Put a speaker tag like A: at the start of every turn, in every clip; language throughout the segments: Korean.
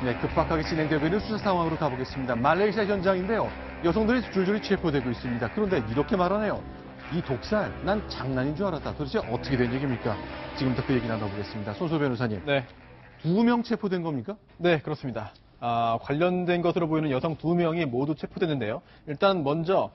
A: 네, 급박하게 진행되고 있는 수사 상황으로 가보겠습니다. 말레이시아 현장인데요. 여성들이 줄줄이 체포되고 있습니다. 그런데 이렇게 말하네요. 이 독살, 난 장난인 줄 알았다. 도대체 어떻게 된 얘기입니까? 지금부터 그 얘기 나눠보겠습니다. 손소 변호사님.
B: 네,
A: 2명 체포된 겁니까?
B: 네, 그렇습니다. 관련된 것으로 보이는 여성 2명이 모두 체포됐는데요. 일단 먼저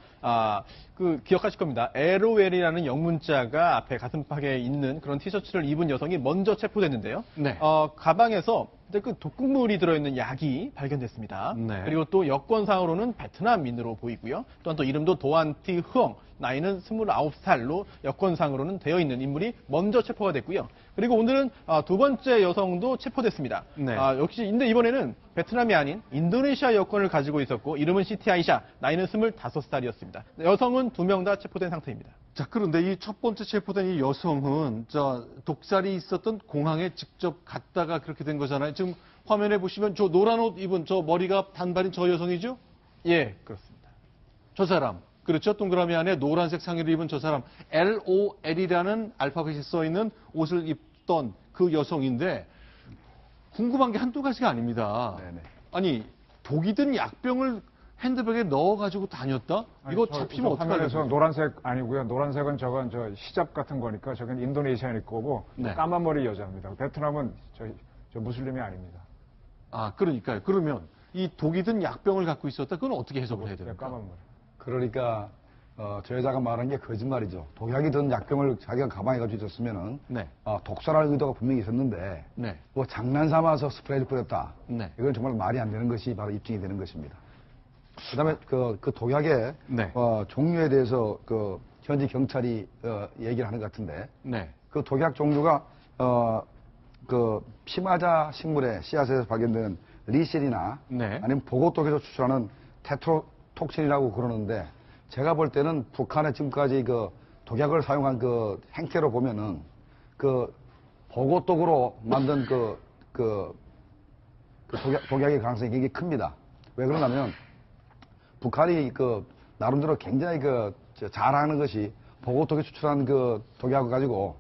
B: 기억하실 겁니다. LOL이라는 영문자가 앞에 가슴팍에 있는 그런 티셔츠를 입은 여성이 먼저 체포됐는데요.
A: 네.
B: 가방에서 그 독극물이 들어있는 약이 발견됐습니다.
A: 네.
B: 그리고 또 여권상으로는 베트남인으로 보이고요. 또한 또 이름도 도안티 흐엉, 나이는 29살로 여권상으로는 되어 있는 인물이 먼저 체포가 됐고요. 그리고 오늘은 두 번째 여성도 체포됐습니다.
A: 네.
B: 역시 근데 이번에는 베트남이 아닌 인도네시아 여권을 가지고 있었고 이름은 시티 아이샤, 나이는 25살이었습니다. 여성은 2명 다 체포된 상태입니다.
A: 자, 그런데 이 첫 번째 체포된 이 여성은 독살이 있었던 공항에 직접 갔다가 그렇게 된 거잖아요. 지금 화면에 보시면 저 노란 옷 입은 저 머리가 단발인 저 여성이죠?
B: 예, 그렇습니다.
A: 저 사람. 그렇죠. 동그라미 안에 노란색 상의를 입은 저 사람. LOL이라는 알파벳이 써 있는 옷을 입던 그 여성인데 궁금한 게 한두 가지가 아닙니다.
C: 네네.
A: 아니, 독이 든 약병을 핸드백에 넣어가지고 다녔다? 이거 잡히면
D: 화면에서
A: 어떡하려고요?
D: 노란색 아니고요. 노란색은 저건 저 히잡 같은 거니까 저건 인도네시아일 거고
A: 네.
D: 까만 머리 여자입니다. 베트남은 저 무슬림이 아닙니다.
A: 아, 그러니까요. 그러면 이 독이 든 약병을 갖고 있었다? 그건 어떻게 해석을 해야
D: 네,
A: 됩니까?
D: 까만 머리.
C: 그러니까 저 여자가 말한 게 거짓말이죠. 독약이 든 약병을 자기가 가방에 가지고 있었으면은
A: 네.
C: 독살할 의도가 분명히 있었는데
A: 네.
C: 뭐 장난 삼아서 스프레이를 뿌렸다.
A: 네.
C: 이건 정말 말이 안 되는 것이 바로 입증이 되는 것입니다. 그다음에 그 독약의
A: 네.
C: 종류에 대해서 그 현지 경찰이 얘기를 하는 것 같은데
A: 네.
C: 그 독약 종류가 그 피마자 식물의 씨앗에서 발견되는 리실이나
A: 네.
C: 아니면 보고독에서 추출하는 테트로톡신이라고 그러는데 제가 볼 때는 북한의 지금까지 그 독약을 사용한 그 행태로 보면은 그 보고독으로 만든 독약의 가능성이 굉장히 큽니다. 왜 그러냐면 북한이 그 나름대로 굉장히 잘하는 것이 보고독에 추출한 그 독약을 가지고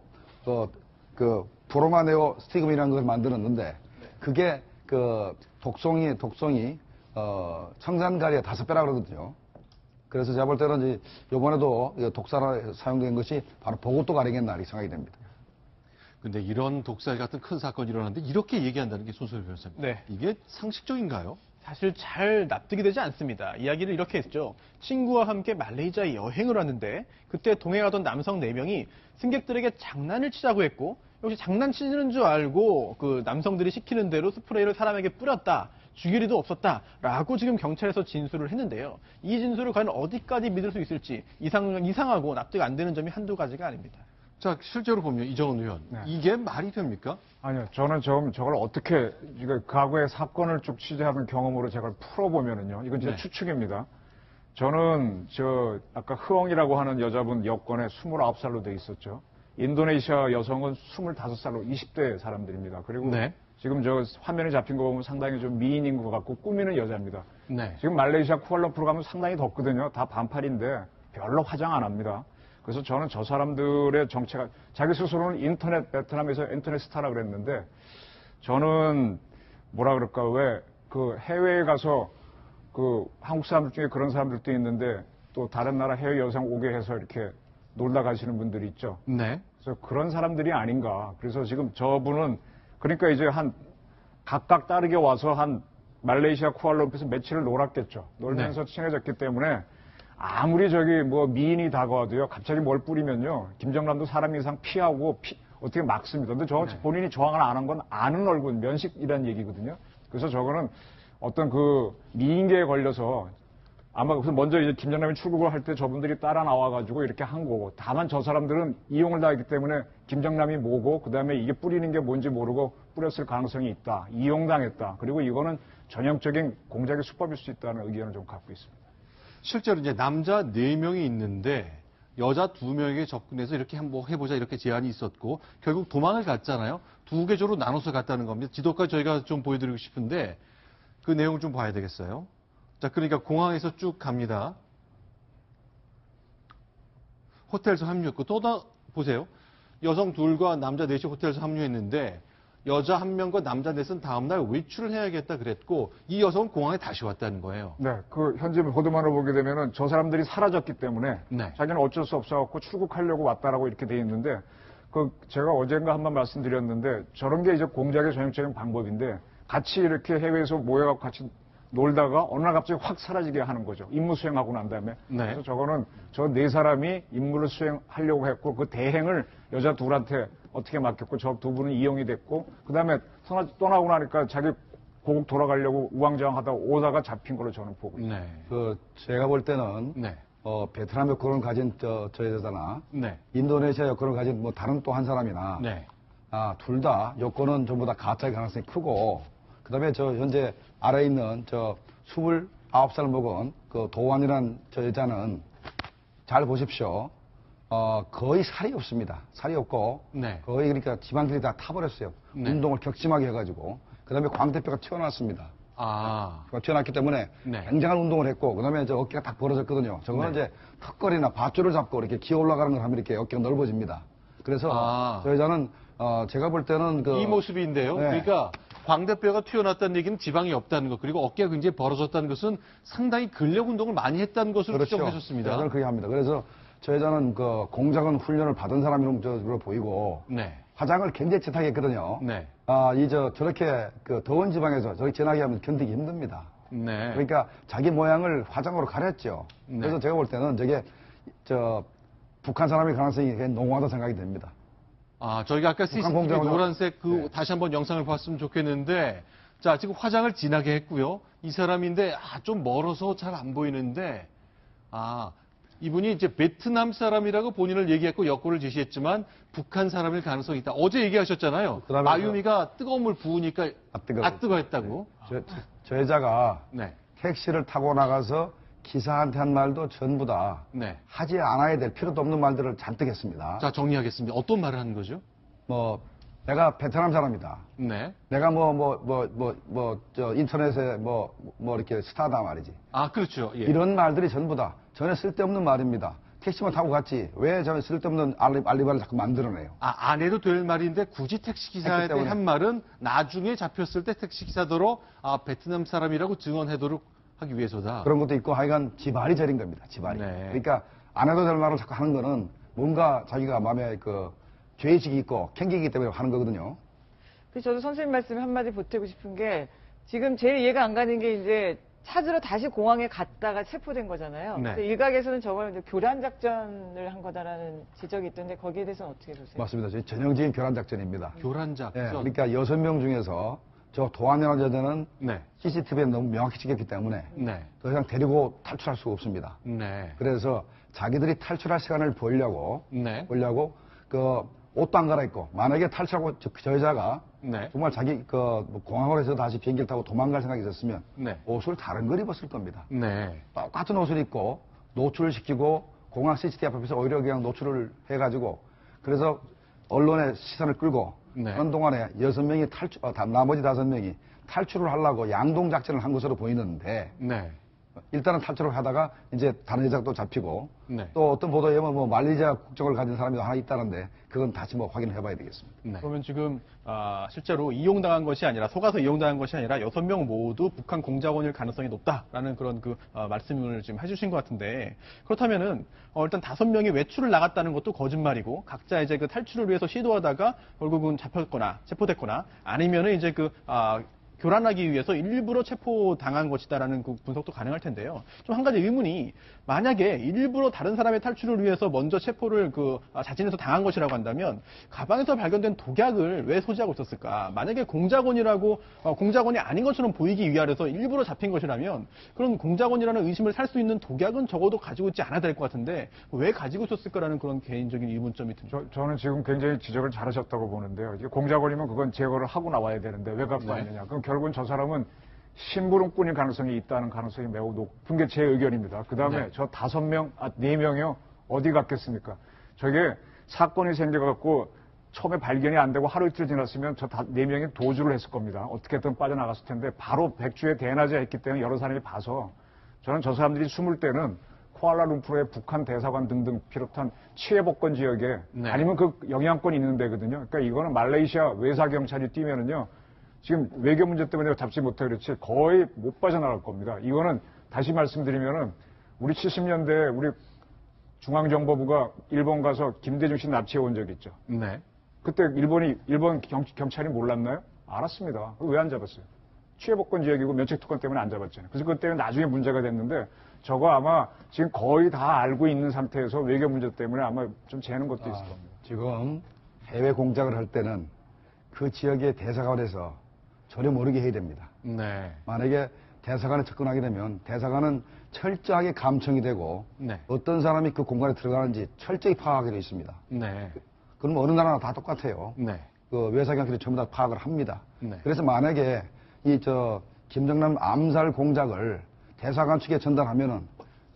C: 그 브로마네오 스티그민이라는 걸 만들었는데 그게 그 독성이 청산가리의 5배라 그러거든요. 그래서 제가 볼 때는 이제 이번에도 독살에 사용된 것이 바로 보고독 아니겠나 이렇게 생각이 됩니다.
A: 근데 이런 독살 같은 큰 사건이 일어났는데 이렇게 얘기한다는 게 손소리 변호사님.
B: 네.
A: 이게 상식적인가요?
B: 사실 잘 납득이 되지 않습니다. 이야기를 이렇게 했죠. 친구와 함께 말레이시아에 여행을 왔는데 그때 동행하던 남성 4명이 승객들에게 장난을 치자고 했고 역시 장난치는 줄 알고 그 남성들이 시키는 대로 스프레이를 사람에게 뿌렸다. 죽일 리도 없었다라고 지금 경찰에서 진술을 했는데요. 이 진술을 과연 어디까지 믿을 수 있을지 이상하고 납득 안 되는 점이 한두 가지가 아닙니다.
A: 자, 실제로 보면 이정은 의원,
D: 네.
A: 이게 말이 됩니까?
D: 아니요, 저는 저걸 어떻게 과거의 사건을 쭉 취재하는 경험으로 제가 풀어보면은요, 이건 진짜
A: 네.
D: 추측입니다. 저는 아까 흐엉이라고 하는 여자분 여권에 29살로 돼 있었죠. 인도네시아 여성은 25살로 20대 사람들입니다. 그리고
A: 네.
D: 지금 저 화면에 잡힌 거 보면 상당히 좀 미인인 것 같고 꾸미는 여자입니다.
A: 네.
D: 지금 말레이시아 쿠알라룸푸르 가면 상당히 덥거든요. 다 반팔인데 별로 화장 안 합니다. 그래서 저는 저 사람들의 정체가 자기 스스로는 베트남에서 인터넷 스타라 그랬는데 저는 뭐라 그럴까 왜 그 해외에 가서 그 한국 사람들 중에 그런 사람들도 있는데 또 다른 나라 해외 여성 오게 해서 이렇게 놀다 가시는 분들이 있죠.
A: 네.
D: 그래서 그런 사람들이 아닌가. 그래서 지금 저분은 그러니까 이제 각각 다르게 와서 말레이시아 쿠알라룸푸르에서 며칠을 놀았겠죠. 놀면서 친해졌기 때문에 아무리 뭐 미인이 다가와도요, 갑자기 뭘 뿌리면요, 김정남도 사람 이상 피하고 어떻게 막습니다. 근데 본인이 저항을 안 한 건 아는 얼굴, 면식이라는 얘기거든요. 그래서 저거는 어떤 그 미인계에 걸려서 아마 그래서 먼저 이제 김정남이 출국을 할 때 저분들이 따라 나와가지고 이렇게 한 거고, 다만 저 사람들은 이용을 당했기 때문에 김정남이 뭐고, 그 다음에 이게 뿌리는 게 뭔지 모르고 뿌렸을 가능성이 있다. 이용당했다. 그리고 이거는 전형적인 공작의 수법일 수 있다는 의견을 좀 갖고 있습니다.
A: 실제로 이제 남자 4명이 있는데 여자 2명에게 접근해서 이렇게 한번 해보자 이렇게 제안이 있었고 결국 도망을 갔잖아요. 2개조로 나눠서 갔다는 겁니다. 지도까지 저희가 좀 보여드리고 싶은데 그 내용을 좀 봐야 되겠어요. 자, 그러니까 공항에서 쭉 갑니다. 호텔에서 합류했고 보세요. 여성 2과 남자 4이 호텔에서 합류했는데 여자 한 명과 남자 넷은 다음날 외출을 해야겠다 그랬고 이 여성은 공항에 다시 왔다는 거예요.
D: 네, 그 현지 보도만을 보게 되면은 저 사람들이 사라졌기 때문에
A: 네.
D: 자기는 어쩔 수 없어갖고 출국하려고 왔다라고 이렇게 돼 있는데 그 제가 어젠가 한번 말씀드렸는데 저런 게 이제 공작의 전형적인 방법인데 같이 이렇게 해외에서 모여갖고 같이 놀다가 어느 날 갑자기 확 사라지게 하는 거죠. 임무 수행하고 난 다음에.
A: 네.
D: 그래서 저거는 저 네 사람이 임무를 수행하려고 했고 그 대행을 여자 둘한테 어떻게 맡겼고 저 두 분은 이용이 됐고 그다음에 떠나고 나니까 자기 고국 돌아가려고 우왕좌왕하다 오다가 잡힌 걸로 저는 보고 있습니다.
A: 네.
C: 그 제가 볼 때는
A: 네.
C: 베트남 여권을 가진 저 여자나
A: 네.
C: 인도네시아 여권을 가진 뭐 다른 또 한 사람이나
A: 네.
C: 둘 다 여권은 전부 다 가짜일 가능성이 크고 그다음에 저 현재 아래에 있는 저 29살 먹은 그 도완이라는 저 여자는 잘 보십시오. 거의 살이 없습니다. 살이 없고
A: 네.
C: 거의 그러니까 지방들이 다 타버렸어요.
A: 네.
C: 운동을 격심하게 해가지고 그다음에 광대뼈가 튀어나왔습니다.
A: 아.
C: 튀어나왔기 때문에
A: 네.
C: 굉장한 운동을 했고 그다음에 저 어깨가 딱 벌어졌거든요. 저거는
A: 네.
C: 이제 턱걸이나 밧줄을 잡고 이렇게 기어 올라가는 걸 하면 이렇게 어깨가 넓어집니다. 그래서 저 여자는 제가 볼 때는
A: 이 모습인데요.
C: 네.
A: 그러니까 광대뼈가 튀어나왔다는 얘기는 지방이 없다는 것 그리고 어깨가 굉장히 벌어졌다는 것은 상당히 근력 운동을 많이 했다는 것을 추정해 줬습니다.
C: 저는 그렇게 합니다. 그래서 저 여자는 그 공작원 훈련을 받은 사람으로 보이고
A: 네.
C: 화장을 굉장히 짙하게 했거든요.
A: 네.
C: 저렇게 그 더운 지방에서 저렇게 진하게 하면 견디기 힘듭니다.
A: 네.
C: 그러니까 자기 모양을 화장으로 가렸죠.
A: 네.
C: 그래서 제가 볼 때는 저게 북한 사람의 가능성이 굉장히 농후하다 생각이 됩니다.
A: 저희가 아까 CCTV
C: 공작원은-
A: 노란색
C: 네.
A: 다시 한번 영상을 봤으면 좋겠는데, 자, 지금 화장을 진하게 했고요. 이 사람인데, 좀 멀어서 잘 안 보이는데, 이분이 이제 베트남 사람이라고 본인을 얘기했고 여권을 제시했지만 북한 사람일 가능성이 있다. 어제 얘기하셨잖아요.
C: 그다음에
A: 아유미가 뜨거운 물 부으니까 뜨거웠다고.
C: 저 여자가
A: 네.
C: 택시를 타고 나가서 기사한테 한 말도 전부 다
A: 네.
C: 하지 않아야 될 필요도 없는 말들을 잔뜩 했습니다.
A: 자, 정리하겠습니다. 어떤 말을 하는 거죠?
C: 내가 베트남 사람이다.
A: 네.
C: 내가 인터넷에 이렇게 스타다 말이지.
A: 그렇죠. 예.
C: 이런 말들이 전부 다 전혀 쓸데없는 말입니다. 택시만 타고 갔지. 왜 저는 쓸데없는 알리바를 자꾸 만들어내요.
A: 안 해도 될 말인데 굳이 택시기사한테
C: 때문에.
A: 한 말은 나중에 잡혔을 때 택시기사더러 베트남 사람이라고 증언하도록 하기 위해서다.
C: 그런 것도 있고 하여간 지발이 저린 겁니다. 지발이.
A: 네.
C: 그러니까 안 해도 될 말을 자꾸 하는 거는 뭔가 자기가 마음에 죄의식이 있고 캥기기 때문에 하는 거거든요.
E: 그래서 저도 선생님 말씀에 한마디 보태고 싶은 게 지금 제일 이해가 안 가는 게 이제 찾으러 다시 공항에 갔다가 체포된 거잖아요.
A: 네.
E: 그래서 일각에서는 저걸 이제 교란 작전을 한 거다라는 지적이 있던데 거기에 대해서는 어떻게 보세요?
C: 맞습니다. 저희 전형적인 교란 작전입니다.
A: 교란 작전.
C: 예, 그러니까 6명 중에서 저 도안이라는 여자는
A: 네.
C: CCTV에 너무 명확히 찍혔기 때문에
A: 네.
C: 더 이상 데리고 탈출할 수가 없습니다.
A: 네.
C: 그래서 자기들이 탈출할 시간을 보려고
A: 네.
C: 옷도 안 갈아입고 만약에 탈출하고 저 여자가
A: 네.
C: 정말 자기 공항으로 해서 다시 비행기를 타고 도망갈 생각이 있었으면
A: 네.
C: 옷을 다른 걸 입었을 겁니다.
A: 네.
C: 똑같은 옷을 입고 노출시키고 공항 CCTV 앞에서 오히려 그냥 노출을 해가지고 그래서 언론의 시선을 끌고
A: 네.
C: 그런 동안에 6명이 나머지 5명이 탈출을 하려고 양동 작전을 한 것으로 보이는데
A: 네.
C: 일단은 탈출을 하다가 이제 다른 여자가 또 잡히고
A: 네.
C: 또 어떤 보도에 보면 말레이시아 국적을 가진 사람이 하나 있다는데 그건 다시 확인을 해봐야 되겠습니다.
A: 네.
B: 그러면 지금 실제로 이용당한 것이 아니라 속아서 이용당한 것이 아니라 6명 모두 북한 공작원일 가능성이 높다라는 그런 말씀을 지금 해주신 것 같은데 그렇다면은 일단 5명이 외출을 나갔다는 것도 거짓말이고 각자 이제 그 탈출을 위해서 시도하다가 결국은 잡혔거나 체포됐거나 아니면은 이제 교란하기 위해서 일부러 체포당한 것이다라는 분석도 가능할 텐데요. 좀 한 가지 의문이 만약에 일부러 다른 사람의 탈출을 위해서 먼저 체포를 자진해서 당한 것이라고 한다면 가방에서 발견된 독약을 왜 소지하고 있었을까? 만약에 공작원이라고 공작원이 아닌 것처럼 보이기 위하여서 일부러 잡힌 것이라면 그런 공작원이라는 의심을 살 수 있는 독약은 적어도 가지고 있지 않아야 될 것 같은데 왜 가지고 있었을까라는 그런 개인적인 의문점이 듭니다.
D: 저는 지금 굉장히 지적을 잘하셨다고 보는데요. 이게 공작원이면 그건 제거를 하고 나와야 되는데 왜 갖고 왔느냐. 그럼 결국은 저 사람은 심부름꾼일 가능성이 있다는 가능성이 매우 높은 게 제 의견입니다. 그 다음에
A: 네.
D: 저 5명, 4명이요. 어디 갔겠습니까? 저게 사건이 생겨갖고 처음에 발견이 안 되고 하루 이틀 지났으면 저 4명이 도주를 했을 겁니다. 어떻게든 빠져나갔을 텐데 바로 백주에 대낮에 했기 때문에 여러 사람이 봐서 저는 저 사람들이 숨을 때는 쿠알라룸푸르의 북한 대사관 등등 비롯한 치외복권 지역에
A: 네.
D: 아니면 그 영향권이 있는 데거든요. 그러니까 이거는 말레이시아 외사경찰이 뛰면은요. 지금 외교 문제 때문에 잡지 못해 그렇지 거의 못 빠져나갈 겁니다. 이거는 다시 말씀드리면은 우리 70년대에 우리 중앙정보부가 일본 가서 김대중 씨 납치해 온 적 있죠.
A: 네.
D: 그때 일본 경찰이 몰랐나요? 알았습니다. 왜 안 잡았어요? 취해복권 지역이고 면책특권 때문에 안 잡았잖아요. 그래서 그것 때문에 나중에 문제가 됐는데 저거 아마 지금 거의 다 알고 있는 상태에서 외교 문제 때문에 아마 좀 재는 것도 있을 겁니다.
C: 지금 해외 공작을 할 때는 그 지역의 대사관에서 전혀 모르게 해야 됩니다.
A: 네.
C: 만약에 대사관에 접근하게 되면 대사관은 철저하게 감청이 되고
A: 네.
C: 어떤 사람이 그 공간에 들어가는지 철저히 파악하게 되어 있습니다.
A: 네.
C: 그럼 어느 나라나 다 똑같아요.
A: 네.
C: 그 외사경찰이 전부 다 파악을 합니다.
A: 네.
C: 그래서 만약에 김정남 암살 공작을 대사관 측에 전달하면은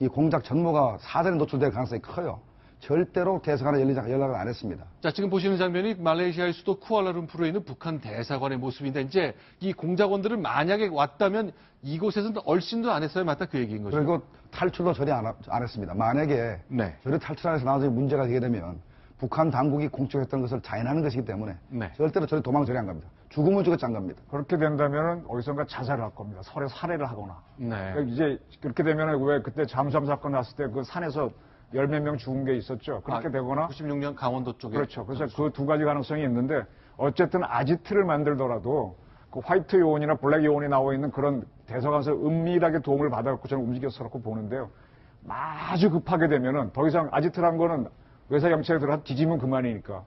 C: 이 공작 전모가 사전에 노출될 가능성이 커요. 절대로 대사관에 연락을 안 했습니다.
A: 자, 지금 보시는 장면이 말레이시아의 수도 쿠알라룸푸르에 있는 북한 대사관의 모습인데 이제 이 공작원들은 만약에 왔다면 이곳에서는 얼씬도 안 했어야 맞다 그 얘기인 거죠.
C: 그리고 탈출도 전혀 안 했습니다. 만약에
A: 네.
C: 저를 탈출해서 나중에 문제가 되게 되면 북한 당국이 공격했던 것을 자인하는 것이기 때문에
A: 네.
C: 절대로 저를 도망 절대 안 갑니다. 죽으면 죽었지 안 갑니다.
D: 그렇게 된다면은 어디선가 자살을 할 겁니다. 서로 살해를 하거나.
A: 네.
D: 그러니까 이제 그렇게 되면은 왜 그때 잠수함 사건 났을 때 그 산에서 10몇 명 죽은 게 있었죠. 그렇게 되거나
A: 96년 강원도 쪽에
D: 그렇죠. 그래서 그 두 가지 가능성이 있는데 어쨌든 아지트를 만들더라도 그 화이트 요원이나 블랙 요원이 나와 있는 그런 대사관에서 은밀하게 도움을 받아갖고 저는 움직였어라고 보는데요. 아주 급하게 되면은 더 이상 아지트란 거는 외사경찰에 들어가 뒤지면 그만이니까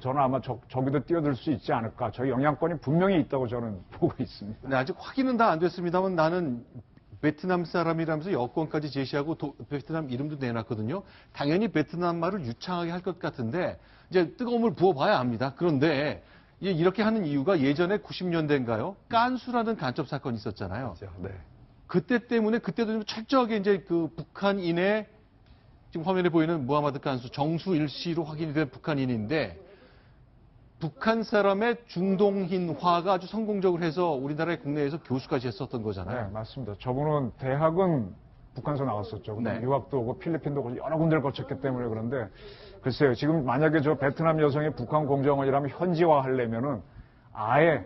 D: 저는 아마 저기도 뛰어들 수 있지 않을까. 저희 영향권이 분명히 있다고 저는 보고 있습니다.
A: 네, 아직 확인은 다 안 됐습니다만 나는 베트남 사람이라면서 여권까지 제시하고 베트남 이름도 내놨거든요. 당연히 베트남 말을 유창하게 할 것 같은데 이제 뜨거운 물 부어봐야 압니다. 그런데 이렇게 하는 이유가 예전에 90년대인가요? 깐수라는 간첩 사건이 있었잖아요.
C: 그렇죠. 네.
A: 그때 때문에 그때도 좀 철저하게 이제 그 북한인의 지금 화면에 보이는 무하마드 깐수 정수일 씨로 확인이 된 북한인인데 북한 사람의 중동인화가 아주 성공적으로 해서 우리나라의 국내에서 교수까지 했었던 거잖아요.
D: 네, 맞습니다. 저분은 대학은 북한에서 나왔었죠. 근데
A: 네.
D: 유학도 오고 필리핀도 오고 여러 군데를 거쳤기 때문에 그런데 글쎄요. 지금 만약에 저 베트남 여성이 북한 공정원이라면 현지화 하려면은 아예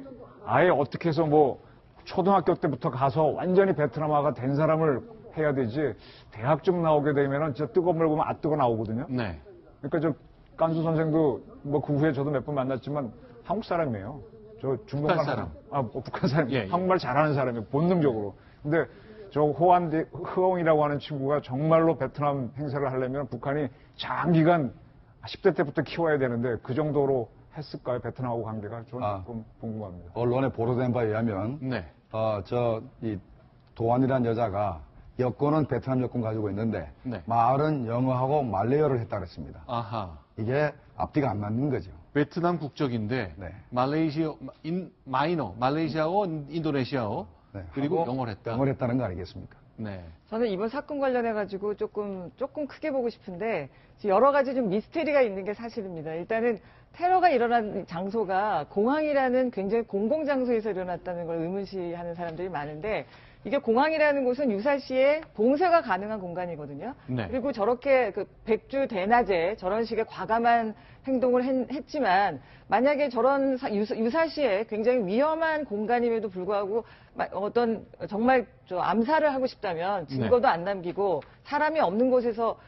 D: 어떻게 해서 뭐 초등학교 때부터 가서 완전히 베트남화가 된 사람을 해야 되지 대학 좀 나오게 되면은 진짜 뜨거운 물 보면 뜨거 나오거든요.
A: 네.
D: 그러니까 저 깐수 선생도 뭐 그 후에 저도 몇 번 만났지만 한국 사람이에요. 저 중국말
A: 북한 사람.
D: 북한 사람.
A: 예, 예.
D: 한국말 잘하는 사람이에요. 본능적으로. 근데 저 흐엉이라고 하는 친구가 정말로 베트남 행세를 하려면 북한이 장기간 10대 때부터 키워야 되는데 그 정도로 했을까요? 베트남하고 관계가 저는 조금 궁금합니다.
C: 언론에 보도된 바에 의하면
A: 네.
C: 이 도안이라는 여자가 여권은 베트남 여권 가지고 있는데
A: 네.
C: 말은 영어하고 말레이어를 했다 그랬습니다.
A: 아하.
C: 이게 앞뒤가 안 맞는 거죠.
A: 베트남 국적인데
C: 네.
A: 말레이시아어, 인도네시아어
C: 네.
A: 그리고
C: 하고
A: 영어를 했다.
C: 영어를 했다는 거 아니겠습니까?
A: 네.
E: 저는 이번 사건 관련해가지고 조금 크게 보고 싶은데 여러 가지 좀 미스테리가 있는 게 사실입니다. 일단은 테러가 일어난 장소가 공항이라는 굉장히 공공장소에서 일어났다는 걸 의문시하는 사람들이 많은데 이게 공항이라는 곳은 유사시에 봉쇄가 가능한 공간이거든요.
A: 네.
E: 그리고 저렇게 그 백주 대낮에 저런 식의 과감한 행동을 했지만 만약에 저런 유사시에 굉장히 위험한 공간임에도 불구하고 어떤 정말 암살을 하고 싶다면 증거도 안 남기고 사람이 없는 곳에서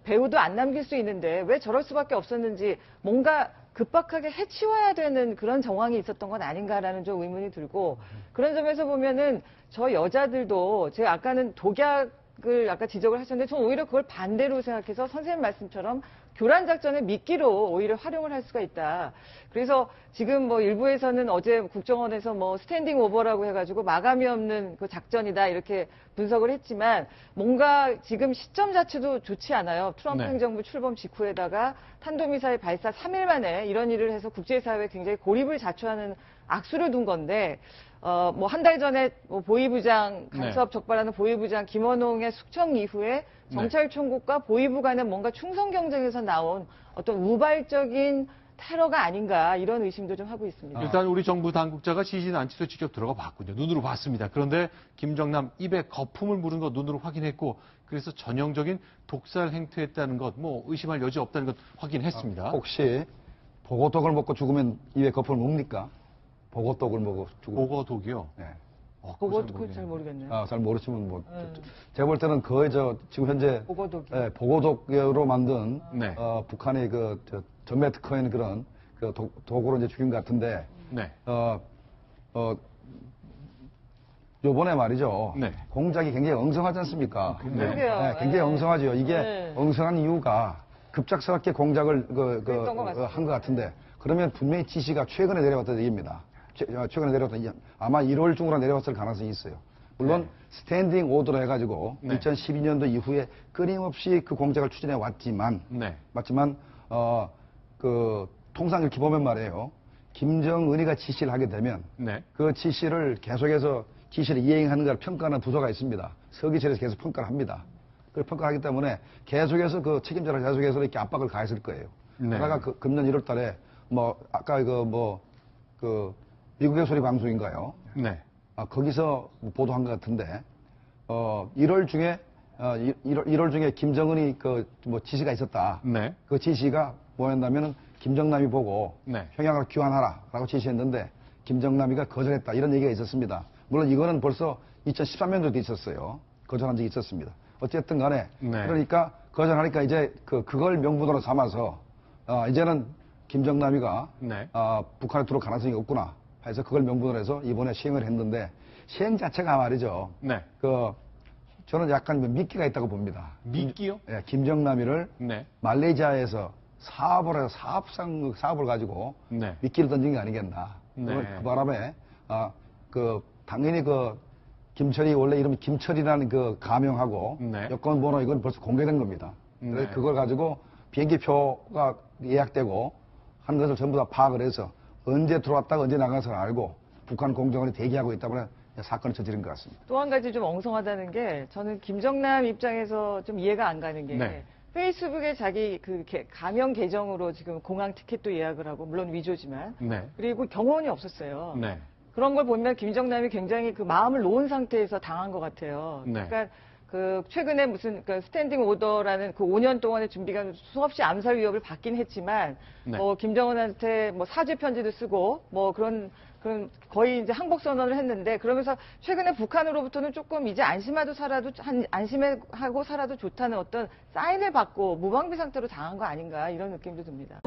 E: 배우도 안 남길 수 있는데 왜 저럴 수밖에 없었는지 뭔가 급박하게 해치워야 되는 그런 정황이 있었던 건 아닌가라는 좀 의문이 들고 그런 점에서 보면은 저 여자들도 제가 아까는 독약을 아까 지적을 하셨는데 저는 오히려 그걸 반대로 생각해서 선생님 말씀처럼 교란 작전의 미끼로 오히려 활용을 할 수가 있다. 그래서 지금 뭐 일부에서는 어제 국정원에서 뭐 스탠딩 오버라고 해가지고 마감이 없는 그 작전이다 이렇게 분석을 했지만 뭔가 지금 시점 자체도 좋지 않아요. 트럼프
A: 네.
E: 행정부 출범 직후에다가 탄도미사일 발사 3일 만에 이런 일을 해서 국제사회에 굉장히 고립을 자초하는 악수를 둔 건데 뭐 한 달 전에 뭐 보위부장 간첩 적발하는 보위부장 김원홍의 숙청 이후에 정찰총국과 보위부 간의 뭔가 충성 경쟁에서 나온 어떤 우발적인 테러가 아닌가 이런 의심도 좀 하고 있습니다.
A: 일단 우리 정부 당국자가 지진 안치소에 직접 들어가 봤군요. 눈으로 봤습니다. 그런데 김정남 입에 거품을 물은 거 눈으로 확인했고 그래서 전형적인 독살 행태했다는 것, 뭐 의심할 여지 없다는 것 확인했습니다.
C: 혹시 보고독을 먹고 죽으면 입에 거품을 묵니까? 보고독을 먹고 죽으면.
A: 보고독이요.
C: 네.
E: 그거
A: 그걸
E: 잘 모르겠네요.
C: 잘 모르시면 뭐 제가 볼 때는 거의 지금 현재
E: 보고독이.
C: 보고독으로 만든
A: 네.
C: 북한의 전매 특허인 그런 독으로 이제 죽인 것 같은데
A: 네.
C: 요번에 말이죠.
A: 네.
C: 공작이 굉장히 엉성하지 않습니까?
E: 그러게요.
C: 네, 굉장히
E: 네.
C: 엉성하죠. 이게
E: 네.
C: 엉성한 이유가 급작스럽게 공작을
E: 그랬던 것 같습니다.
C: 한 것 같은데 그러면 분명히 지시가 최근에 내려왔다는 얘기입니다. 최근에 내려왔다. 아마 1월 중으로 내려왔을 가능성이 있어요. 물론 스탠딩 오더로 해가지고
A: 네.
C: 2012년도 이후에 끊임없이 그 공작을 추진해 왔지만
A: 네.
C: 맞지만 통상 이렇게 보면 말이에요. 김정은이가 지시를 하게 되면
A: 네.
C: 그 지시를 계속해서 지시를 이행하는 걸 평가하는 부서가 있습니다. 서기실에서 계속 평가를 합니다. 그 평가하기 때문에 계속해서 그 책임자를 계속해서 이렇게 압박을 가했을 거예요.
A: 네.
C: 그러다가 금년 1월 달에 아까 미국의 소리 방송인가요?
A: 네.
C: 거기서 보도한 것 같은데 1월 중에 김정은이 지시가 있었다.
A: 네.
C: 그 지시가 뭐였냐면은 김정남이 보고
A: 네.
C: 평양으로 귀환하라라고 지시했는데 김정남이가 거절했다 이런 얘기가 있었습니다. 물론 이거는 벌써 2013년도도 있었어요. 거절한 적이 있었습니다. 어쨌든 간에
A: 네.
C: 그러니까 거절하니까 이제 그걸 명분으로 삼아서 이제는 김정남이가
A: 네.
C: 북한에 들어올 가능성이 없구나 해서 그걸 명분으로 해서 이번에 시행을 했는데 시행 자체가 말이죠.
A: 네.
C: 저는 약간 미끼가 있다고 봅니다.
A: 미끼요?
C: 예, 김정남이를
A: 네.
C: 말레이시아에서 사업을 해서 사업을 가지고
A: 네.
C: 미끼를 던진 게 아니겠나.
A: 네.
C: 그 바람에 당연히 김철이 원래 이름이 김철이라는 가명하고
A: 네.
C: 여권 번호 이건 벌써 공개된 겁니다. 그래서
A: 네.
C: 그걸 가지고 비행기표가 예약되고 하는 것을 전부 다 파악을 해서 언제 들어왔다가 언제 나가서 알고 북한 공정원이 대기하고 있다 보니 사건을 저지른 것 같습니다.
E: 또 한 가지 좀 엉성하다는 게 저는 김정남 입장에서 좀 이해가 안 가는 게
A: 네.
E: 페이스북에 자기 가명 계정으로 지금 공항 티켓도 예약을 하고 물론 위조지만
A: 네.
E: 그리고 경호원이 없었어요.
A: 네.
E: 그런 걸 보면 김정남이 굉장히 마음을 놓은 상태에서 당한 것 같아요.
A: 네.
E: 그러니까 최근에 무슨 스탠딩 오더라는 5년 동안의 준비가 수없이 암살 위협을 받긴 했지만
A: 네.
E: 김정은한테 사죄 편지도 쓰고 그런 거의 이제 항복 선언을 했는데 그러면서 최근에 북한으로부터는 조금 이제 안심하고 살아도 좋다는 어떤 사인을 받고 무방비 상태로 당한 거 아닌가 이런 느낌도 듭니다.